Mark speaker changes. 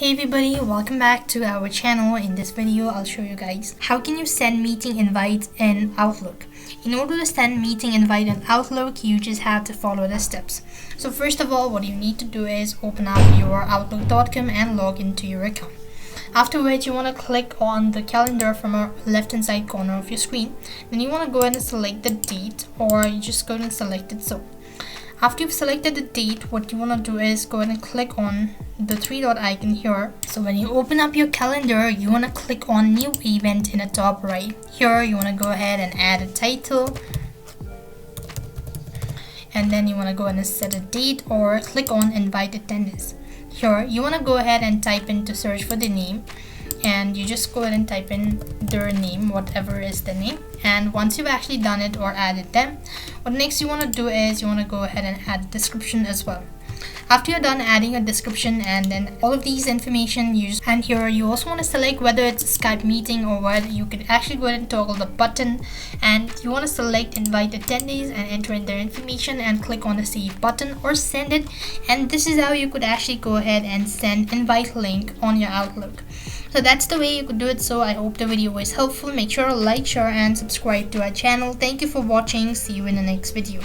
Speaker 1: Hey everybody, welcome back to our channel. In this video, I'll show you guys how can you send meeting invites in Outlook. In order to send meeting invite in Outlook, you just have to follow the steps. So first of all, what you need to do is open up your outlook.com and log into your account. After which, you want to click on the calendar from a left hand side corner of your screen. Then you want to go ahead and select the date, or you just go ahead and select it so. After you've selected the date, what you want to do is go ahead and click on the three dot icon here. So when you open up your calendar, you want to click on new event in the top right. Here you want to go ahead and add a title, and then you want to go ahead and set a date or click on invite attendees. Here you want to go ahead and type in to search for the name, and you just go ahead and type in their name, whatever is the name. And once you've actually done it or added them, what next you want to do is you want to go ahead and add a description as well. After you're done adding a description and then all of these information and here you also want to select whether it's a Skype meeting or what. You can actually go ahead and toggle the button, and you want to select invite attendees and enter in their information and click on the save button or send it. And this is how you could actually go ahead and send invite link on your Outlook. So that's the way you could do it. So I hope the video was helpful. Make sure to like, share and subscribe to our channel. Thank you for watching. See you in the next video.